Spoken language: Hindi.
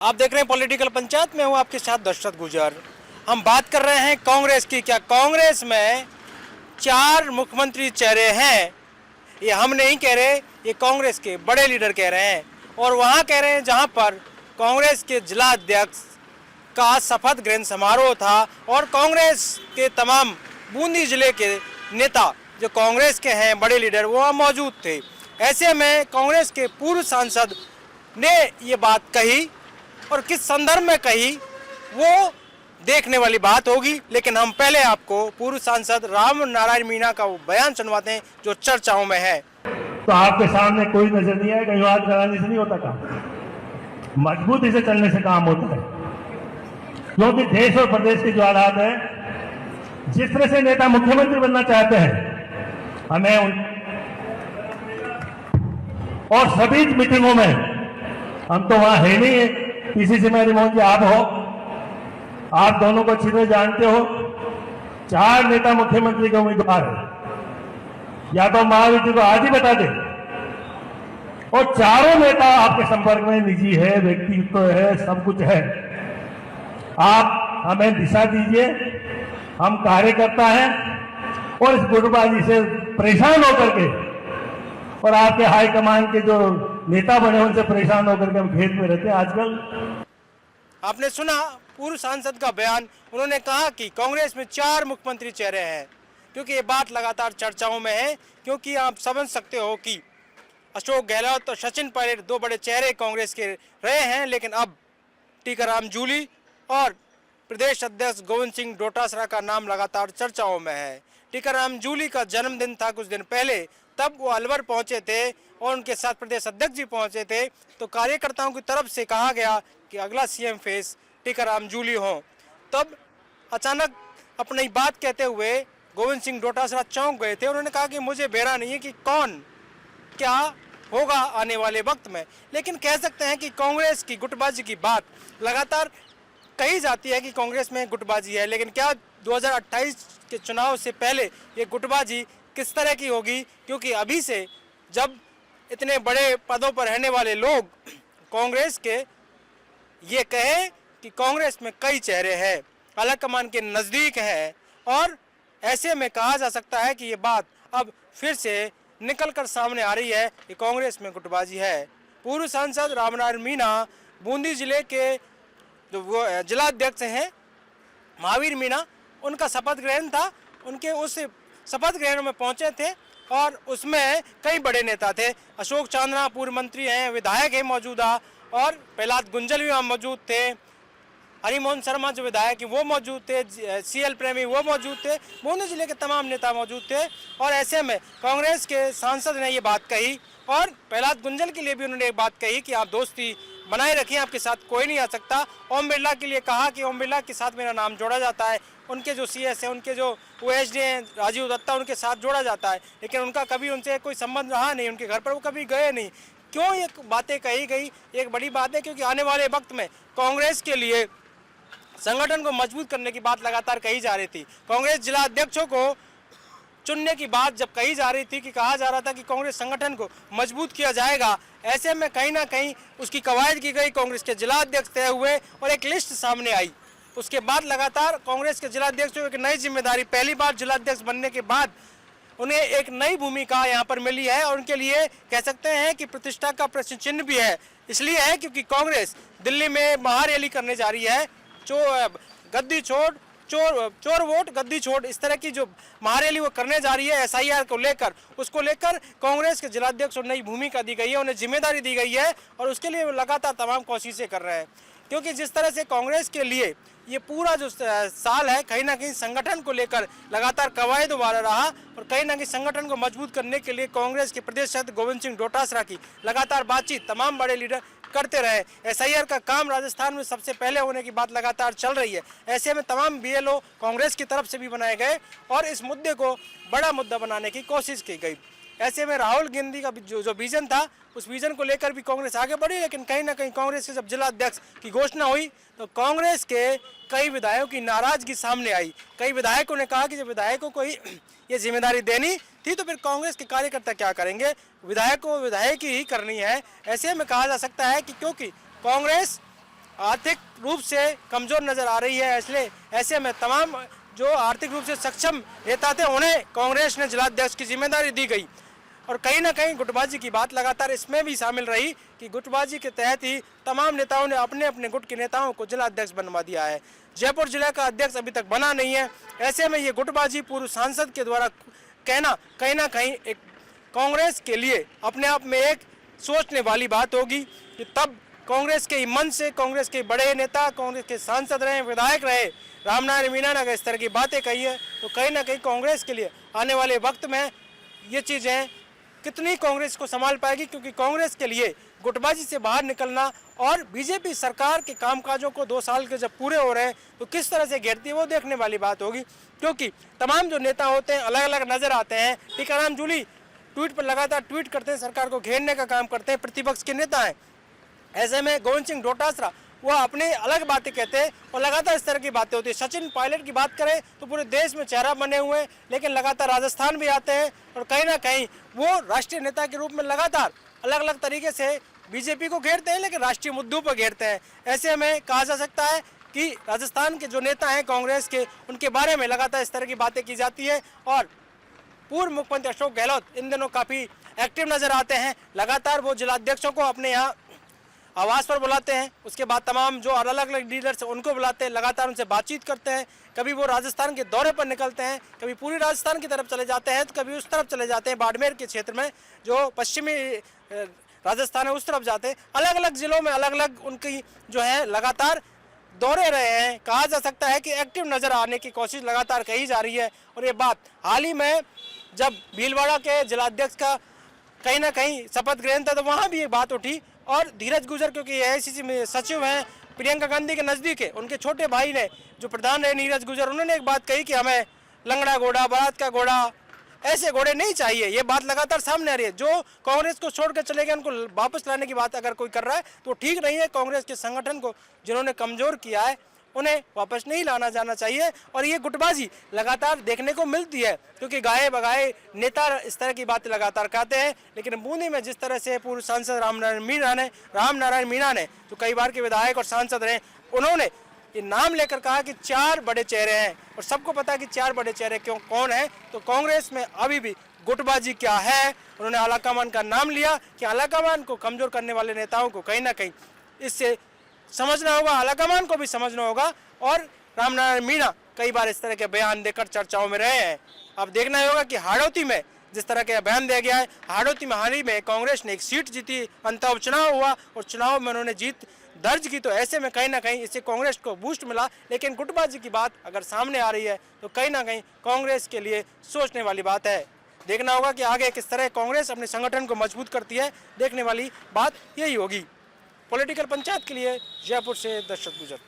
आप देख रहे हैं पॉलिटिकल पंचायत में हूँ आपके साथ दशरथ गुजर। हम बात कर रहे हैं कांग्रेस की। क्या कांग्रेस में 4 मुख्यमंत्री चेहरे हैं? ये हम नहीं कह रहे, ये कांग्रेस के बड़े लीडर कह रहे हैं। और वहाँ कह रहे हैं जहाँ पर कांग्रेस के जिला अध्यक्ष का शपथ ग्रहण समारोह था और कांग्रेस के तमाम बूंदी जिले के नेता जो कांग्रेस के हैं बड़े लीडर वो वहाँ मौजूद थे। ऐसे में कांग्रेस के पूर्व सांसद ने ये बात कही और किस संदर्भ में कही वो देखने वाली बात होगी। लेकिन हम पहले आपको पूर्व सांसद राम नारायण मीणा का वो बयान सुनवाते हैं जो चर्चाओं में है। तो आपके सामने कोई नजर नहीं है, कहीं बात कराने से नहीं होता काम, मजबूती से चलने से काम होता है। क्योंकि देश और प्रदेश के जो हालात है, जिस तरह से नेता मुख्यमंत्री बनना चाहते हैं, हमें और सभी मीटिंगों में हम तो वहां है नहीं है। पीसीसी में मोहन जी आप हो, आप दोनों को अच्छी तरह जानते हो। 4 नेता मुख्यमंत्री के उम्मीदवार है, या तो महायुति को आज ही बता दे। और चारों नेता आपके संपर्क में निजी है, व्यक्तित्व है, सब कुछ है। आप हमें दिशा दीजिए, हम कार्यकर्ता हैं और इस गुटबाजी से परेशान होकर के और आपके हाईकमान के जो नेता बने उनसे परेशान होकर के हम खेत में रहते हैं आजकल। आपने सुना पूर्व सांसद का बयान। उन्होंने कहा कि कांग्रेस में 4 मुख्यमंत्री चेहरे हैं, क्योंकि ये बात लगातार चर्चाओं में है। क्योंकि आप समझ सकते हो कि अशोक गहलोत और सचिन पायलट 2 बड़े चेहरे कांग्रेस के रहे हैं, लेकिन अब टीकाराम जूली और प्रदेश अध्यक्ष गोविंद सिंह डोटासरा का नाम लगातार चर्चाओं में है। टीकाराम जूली का जन्मदिन था कुछ दिन पहले, तब वो अलवर पहुंचे थे और उनके साथ प्रदेश अध्यक्ष जी पहुंचे थे। तो कार्यकर्ताओं की तरफ से कहा गया कि अगला सीएम फेस टीकाराम जूली हो। तब अचानक अपनी बात कहते हुए गोविंद सिंह डोटासरा चौंक गए थे। उन्होंने कहा कि मुझे बेरा नहीं है कि कौन क्या होगा आने वाले वक्त में। लेकिन कह सकते हैं कि कांग्रेस की गुटबाजी की बात लगातार कही जाती है कि कांग्रेस में गुटबाजी है, लेकिन क्या 2028 के चुनाव से पहले ये गुटबाजी किस तरह की होगी? क्योंकि अभी से जब इतने बड़े पदों पर रहने वाले लोग कांग्रेस के ये कहे कि कांग्रेस में कई चेहरे हैं, आलाकमान के नज़दीक हैं, और ऐसे में कहा जा सकता है कि ये बात अब फिर से निकल कर सामने आ रही है कि कांग्रेस में गुटबाजी है। पूर्व सांसद रामनारायण मीणा बूंदी जिले के जो वो जिला अध्यक्ष हैं महावीर मीणा, उनका शपथ ग्रहण था। उनके उस शपथ ग्रहण में पहुंचे थे और उसमें कई बड़े नेता थे। अशोक चांदना पूर्व मंत्री हैं, विधायक हैं मौजूदा, और प्रहलाद गुंजल भी वहाँ मौजूद थे। हरिमोहन शर्मा जो विधायक हैं वो मौजूद थे, CL प्रेमी वो मौजूद थे, बूंदी जिले के तमाम नेता मौजूद थे। और ऐसे में कांग्रेस के सांसद ने ये बात कही और प्रहलाद गुंजल के लिए भी उन्होंने एक बात कही कि आप दोस्ती बनाए रखिए, आपके साथ कोई नहीं आ सकता। ओम बिरला के लिए कहा कि ओम बिरला के साथ मेरा नाम जोड़ा जाता है। उनके जो CS हैं, उनके जो OHD हैं राजीव दत्ता, उनके साथ जोड़ा जाता है, लेकिन उनका कभी उनसे कोई संबंध रहा नहीं, उनके घर पर वो कभी गए नहीं। क्यों ये बातें कही गई? एक बड़ी बात है क्योंकि आने वाले वक्त में कांग्रेस के लिए संगठन को मजबूत करने की बात लगातार कही जा रही थी। कांग्रेस जिला अध्यक्षों को चुनने की बात जब कही जा रही थी कि कहा जा रहा था कि कांग्रेस संगठन को मजबूत किया जाएगा, ऐसे में कहीं ना कहीं उसकी कवायद की गई, कांग्रेस के जिला अध्यक्ष तय हुए और एक लिस्ट सामने आई। उसके बाद लगातार कांग्रेस के जिला अध्यक्षों को एक नई जिम्मेदारी, पहली बार जिला अध्यक्ष बनने के बाद उन्हें एक नई भूमिका यहाँ पर मिली है और उनके लिए कह सकते हैं कि प्रतिष्ठा का प्रश्न चिन्ह भी है। इसलिए है क्योंकि कांग्रेस दिल्ली में महारैली करने जा रही है। गद्दी छोड़ चोर वोट गद्दी छोड़, इस तरह की जो महारैली वो करने जा रही है SIR को लेकर, उसको लेकर कांग्रेस के जिलाध्यक्ष को नई भूमिका दी गई है, उन्हें जिम्मेदारी दी गई है और उसके लिए वो लगातार तमाम कोशिशें कर रहे हैं। क्योंकि जिस तरह से कांग्रेस के लिए ये पूरा जो साल है कहीं ना कहीं संगठन को लेकर लगातार कवायद वाला रहा और कहीं ना कहीं संगठन को मजबूत करने के लिए कांग्रेस के प्रदेश अध्यक्ष गोविंद सिंह डोटासरा की लगातार बातचीत तमाम बड़े लीडर करते रहे। SIR का काम राजस्थान में सबसे पहले होने की बात लगातार चल रही है। ऐसे में तमाम BLO कांग्रेस की तरफ से भी बनाए गए और इस मुद्दे को बड़ा मुद्दा बनाने की कोशिश की गई। ऐसे में राहुल गांधी का जो विजन था उस विजन को लेकर भी कांग्रेस आगे बढ़ी, लेकिन कहीं ना कहीं कांग्रेस के जब जिला अध्यक्ष की घोषणा हुई तो कांग्रेस के कई विधायकों की नाराजगी सामने आई। कई विधायकों ने कहा कि जब विधायकों को ही ये जिम्मेदारी देनी थी तो फिर कांग्रेस के कार्यकर्ता क्या करेंगे, विधायक को विधायक ही करनी है। ऐसे में कहा जा सकता है कि क्योंकि कांग्रेस आर्थिक रूप से कमजोर नजर आ रही है। इसलिए ऐसे में तमाम जो आर्थिक रूप से सक्षम नेता थे उन्हें कांग्रेस ने जिलाध्यक्ष की जिम्मेदारी दी गई। और कहीं ना कहीं गुटबाजी की बात लगातार इसमें भी शामिल रही कि गुटबाजी के तहत ही तमाम नेताओं ने अपने अपने गुट के नेताओं को जिलाध्यक्ष बनवा दिया है। जयपुर जिला का अध्यक्ष अभी तक बना नहीं है। ऐसे में ये गुटबाजी पूर्व सांसद के द्वारा कहना कहीं ना कहीं एक कांग्रेस के लिए अपने आप में एक सोचने वाली बात होगी कि तब कांग्रेस के मन से कांग्रेस के बड़े नेता, कांग्रेस के सांसद रहे, विधायक रहे, रामनारायण मीणा ने अगर इस तरह की बातें कही है तो कहीं ना कहीं कांग्रेस के लिए आने वाले वक्त में ये चीज़ें कितनी कांग्रेस को संभाल पाएगी, क्योंकि कांग्रेस के लिए गुटबाजी से बाहर निकलना और बीजेपी सरकार के कामकाजों को 2 साल के जब पूरे हो रहे हैं तो किस तरह से घेरती है वो देखने वाली बात होगी। क्योंकि तमाम जो नेता होते हैं अलग अलग नजर आते हैं। टीकाराम जूली ट्वीट पर लगातार ट्वीट करते हैं, सरकार को घेरने का काम करते हैं, प्रतिपक्ष के नेता हैं। ऐसे में गोविंद सिंह डोटासरा वो अपने अलग बातें कहते हैं और लगातार इस तरह की बातें होती है। सचिन पायलट की बात करें तो पूरे देश में चेहरा बने हुए हैं, लेकिन लगातार राजस्थान भी आते हैं और कहीं ना कहीं वो राष्ट्रीय नेता के रूप में लगातार अलग अलग तरीके से बीजेपी को घेरते हैं, लेकिन राष्ट्रीय मुद्दों पर घेरते हैं। ऐसे में कहा जा सकता है कि राजस्थान के जो नेता हैं कांग्रेस के, उनके बारे में लगातार इस तरह की बातें की जाती है। और पूर्व मुख्यमंत्री अशोक गहलोत इन दिनों काफ़ी एक्टिव नजर आते हैं। लगातार वो जिलाध्यक्षों को अपने यहाँ आवास पर बुलाते हैं, उसके बाद तमाम जो अलग अलग लीडर्स हैं उनको बुलाते हैं, लगातार उनसे बातचीत करते हैं। कभी वो राजस्थान के दौरे पर निकलते हैं, कभी पूरी राजस्थान की तरफ चले जाते हैं, तो कभी उस तरफ चले जाते हैं, बाड़मेर के क्षेत्र में जो पश्चिमी राजस्थान है उस तरफ जाते हैं। अलग अलग जिलों में अलग अलग उनकी जो है लगातार दौरे रहे हैं। कहा जा सकता है कि एक्टिव नजर आने की कोशिश लगातार कही जा रही है। और ये बात हाल ही में जब भीलवाड़ा के जिलाध्यक्ष का कहीं ना कहीं शपथ ग्रहण था तो वहाँ भी ये बात उठी। और धीरज गुजर, क्योंकि एआईसीसी में सचिव हैं, प्रियंका गांधी के नज़दीक है, उनके छोटे भाई ने जो प्रधान रहे नीरज गुजर, उन्होंने एक बात कही कि हमें लंगड़ा घोड़ा, बारात का घोड़ा, ऐसे घोड़े नहीं चाहिए। ये बात लगातार सामने आ रही है। जो कांग्रेस को छोड़कर चले गए उनको वापस लाने की बात अगर कोई कर रहा है तो ठीक नहीं है। कांग्रेस के संगठन को जिन्होंने कमजोर किया है उन्हें वापस नहीं लाना जाना चाहिए। और ये गुटबाजी लगातार देखने को मिलती है, क्योंकि गाए बगाए नेता इस तरह की बातें लगातार कहते हैं। लेकिन बूंदी में जिस तरह से पूर्व सांसद रामनारायण मीणा ने जो कई बार के विधायक और सांसद रहे, उन्होंने ये नाम लेकर कहा कि 4 बड़े चेहरे हैं और सबको पता है कि 4 बड़े चेहरे कौन है। तो कांग्रेस में अभी भी गुटबाजी क्या है, उन्होंने आलाकमान का नाम लिया कि आलाकमान को कमजोर करने वाले नेताओं को कहीं ना कहीं इससे समझना होगा, आलाकमान को भी समझना होगा। और रामनारायण मीणा कई बार इस तरह के बयान देकर चर्चाओं में रहे हैं। अब देखना होगा कि हाड़ौती में जिस तरह के बयान दिया गया है, हाड़ौती में हाल ही में कांग्रेस ने एक सीट जीती, अंततः उपचुनाव हुआ और चुनाव में उन्होंने जीत दर्ज की। तो ऐसे में कहीं ना कहीं इससे कांग्रेस को बूस्ट मिला। लेकिन गुटबाजी की बात अगर सामने आ रही है तो कहीं ना कहीं कांग्रेस के लिए सोचने वाली बात है। देखना होगा कि आगे किस तरह कांग्रेस अपने संगठन को मजबूत करती है, देखने वाली बात यही होगी। पॉलिटिकल पंचायत के लिए जयपुर से दर्शक गुजर।